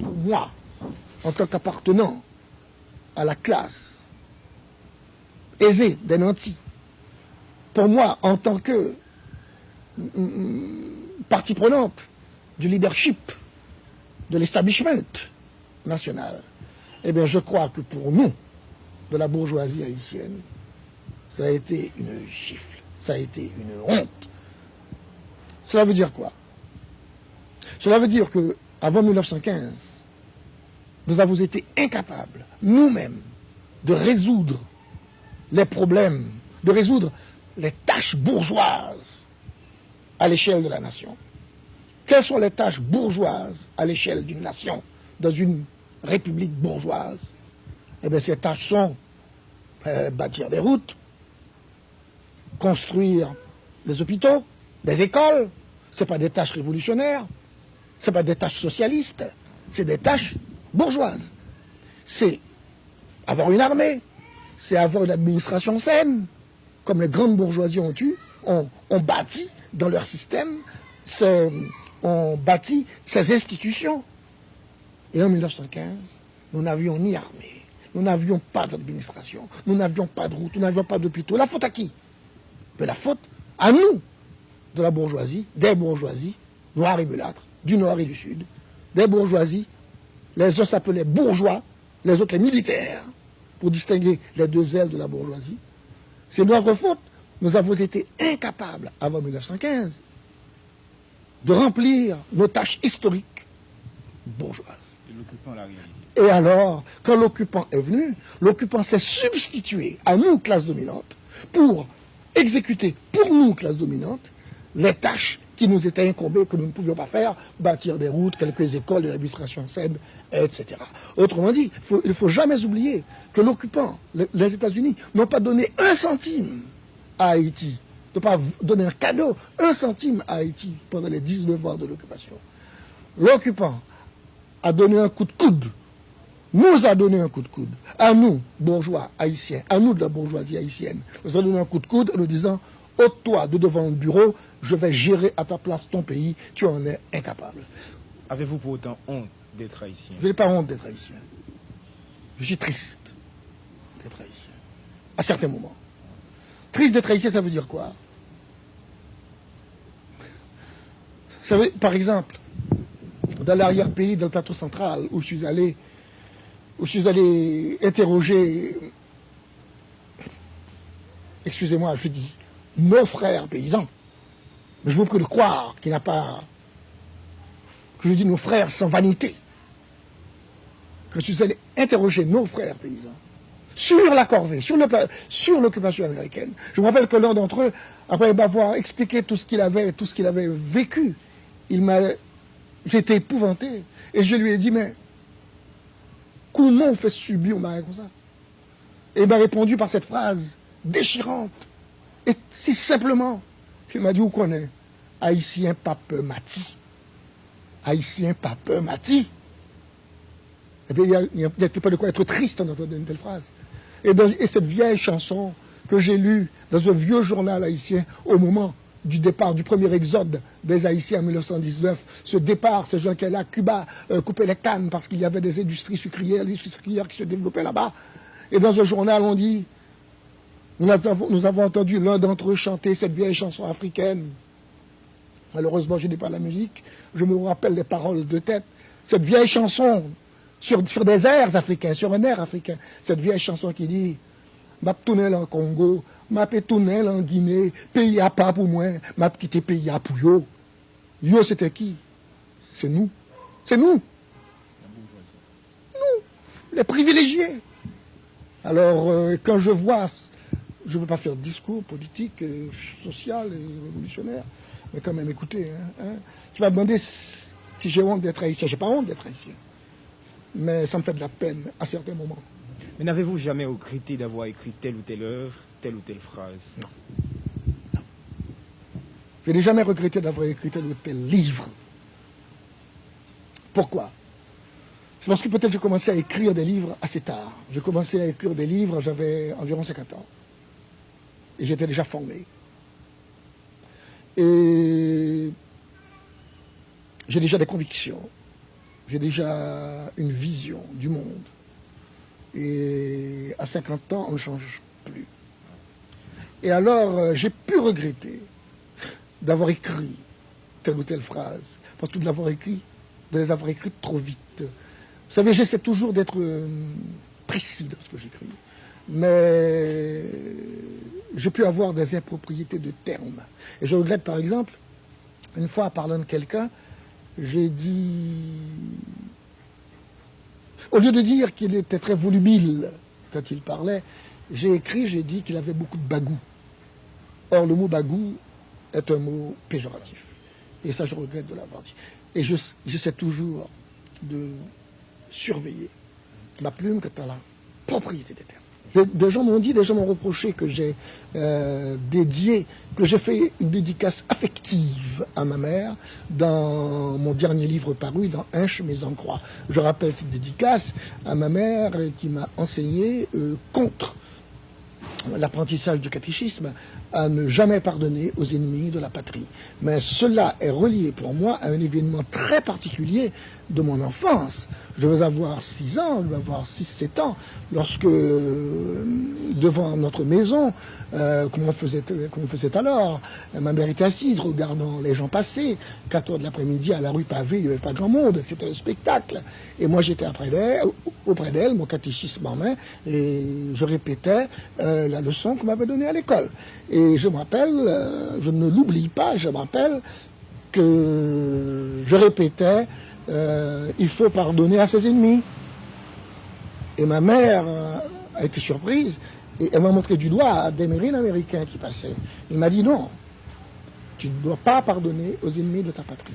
Moi, en tant qu'appartenant à la classe aisée des nantis, pour moi, en tant que partie prenante du leadership de l'establishment national, eh bien, je crois que pour nous, de la bourgeoisie haïtienne, ça a été une gifle, ça a été une honte. Cela veut dire quoi? Cela veut dire que avant 1915, nous avons été incapables, nous-mêmes, de résoudre les problèmes, de résoudre les tâches bourgeoises à l'échelle de la nation. Quelles sont les tâches bourgeoises à l'échelle d'une nation, dans une république bourgeoise? Eh bien, ces tâches sont bâtir des routes, construire des hôpitaux, des écoles. Ce n'est pas des tâches révolutionnaires, ce n'est pas des tâches socialistes, c'est des tâches bourgeoises. C'est avoir une armée, c'est avoir une administration saine, comme les grandes bourgeoisies ont bâti dans leur système, ont bâti ces institutions. Et en 1915, nous n'avions ni armée, nous n'avions pas d'administration, nous n'avions pas de route, nous n'avions pas d'hôpitaux. La faute à qui? Mais la faute à nous, de la bourgeoisie, des bourgeoisies, noires et mulâtres, du nord et du sud, des bourgeoisies. Les uns s'appelaient bourgeois, les autres les militaires, pour distinguer les deux ailes de la bourgeoisie. C'est notre faute. Nous avons été incapables, avant 1915, de remplir nos tâches historiques bourgeoises. Et l'occupant l'a réalisé. Et alors, quand l'occupant est venu, l'occupant s'est substitué à nous, classe dominante, pour exécuter pour nous, classe dominante, les tâches qui nous étaient incombées, que nous ne pouvions pas faire, bâtir des routes, quelques écoles, de l'administration saine, etc. Autrement dit, il ne faut jamais oublier que l'occupant, les États-Unis, n'ont pas donné un centime à Haïti, n'ont pas donné un cadeau, un centime à Haïti pendant les 19 ans de l'occupation. L'occupant a donné un coup de coude, nous a donné un coup de coude, à nous, bourgeois haïtiens, à nous de la bourgeoisie haïtienne, nous a donné un coup de coude en nous disant, ôte-toi de devant le bureau, je vais gérer à ta place ton pays, tu en es incapable. Avez-vous pour autant honte d'être haïtien? Je n'ai pas honte d'être haïtien. Je suis triste d'être haïtien, à certains moments. Triste d'être haïtien, ça veut dire quoi? Ça veut, par exemple, dans l'arrière-pays, dans le plateau central, où je suis allé interroger, excusez-moi, je dis, nos frères paysans. Mais je vous prie de croire qu'il n'a pas, que je dis nos frères sans vanité, que je suis allé interroger nos frères paysans sur la corvée, sur l'occupation américaine. Je me rappelle que l'un d'entre eux, après m'avoir expliqué tout ce qu'il avait vécu, j'étais épouvanté. Et je lui ai dit, mais comment on fait subir ma comme ça? Et il m'a répondu par cette phrase déchirante. Et si simplement, il m'a dit, où qu'on est? Haïtien pape mati. Haïtien pape mati. Et bien, il n'y a pas de quoi être triste en entendant une telle phrase. Et cette vieille chanson que j'ai lue dans un vieux journal haïtien au moment du départ, du premier exode des Haïtiens en 1919, ce départ, ces gens qui allaient à Cuba couper les cannes parce qu'il y avait des industries sucrières qui se développaient là-bas. Et dans un journal, on dit, nous avons entendu l'un d'entre eux chanter cette vieille chanson africaine. Malheureusement, je n'ai pas la musique, je me rappelle les paroles de tête. Cette vieille chanson sur des airs africains, sur un air africain. Cette vieille chanson qui dit « M'a tourné en Congo, m'a tourné en Guinée, pays à pas pour moi, m'a quitté pays à pour yo. » Yo, c'était qui? C'est nous. C'est nous. Nous, les privilégiés. Alors, quand je vois, je ne veux pas faire de discours politique, social et révolutionnaire, mais quand même, écoutez, tu m'as demandé si j'ai honte d'être haïtien. Je n'ai pas honte d'être haïtien. Mais ça me fait de la peine à certains moments. Mais n'avez-vous jamais regretté d'avoir écrit telle ou telle œuvre, telle ou telle phrase? Non. Non. Je n'ai jamais regretté d'avoir écrit tel ou tel livre. Pourquoi? C'est parce que peut-être j'ai commencé à écrire des livres assez tard. J'ai commencé à écrire des livres, j'avais environ 50 ans. Et j'étais déjà formé. Et j'ai déjà des convictions. J'ai déjà une vision du monde. Et à 50 ans, on ne change plus. Et alors, j'ai pu regretter d'avoir écrit telle ou telle phrase, parce que de les avoir écrites trop vite. Vous savez, j'essaie toujours d'être précis dans ce que j'écris, mais j'ai pu avoir des impropriétés de termes. Et je regrette, par exemple, une fois, en parlant de quelqu'un, j'ai dit, au lieu de dire qu'il était très volubile quand il parlait, j'ai dit qu'il avait beaucoup de bagou. Or, le mot bagou est un mot péjoratif. Et ça, je regrette de l'avoir dit. Et j'essaie toujours de surveiller ma plume quant à la propriété des termes. Des gens m'ont dit, des gens m'ont reproché que j'ai fait une dédicace affective à ma mère dans mon dernier livre paru, dans Inche Maison Croix. Je rappelle cette dédicace à ma mère qui m'a enseigné contre l'apprentissage du catéchisme à ne jamais pardonner aux ennemis de la patrie. Mais cela est relié pour moi à un événement très particulier de mon enfance. Je vais avoir 6 ans, je vais avoir 6-7 ans, lorsque devant notre maison, comme on faisait alors, ma mère était assise regardant les gens passer, 4 heures de l'après-midi à la rue pavée, il n'y avait pas grand monde, c'était un spectacle. Et moi j'étais auprès d'elle, mon catéchisme en main, et je répétais la leçon qu'on m'avait donnée à l'école. Et je me rappelle, je ne l'oublie pas, je me rappelle que je répétais il faut pardonner à ses ennemis. Et ma mère a été surprise et elle m'a montré du doigt à des marines américains qui passaient. Il m'a dit non, tu ne dois pas pardonner aux ennemis de ta patrie.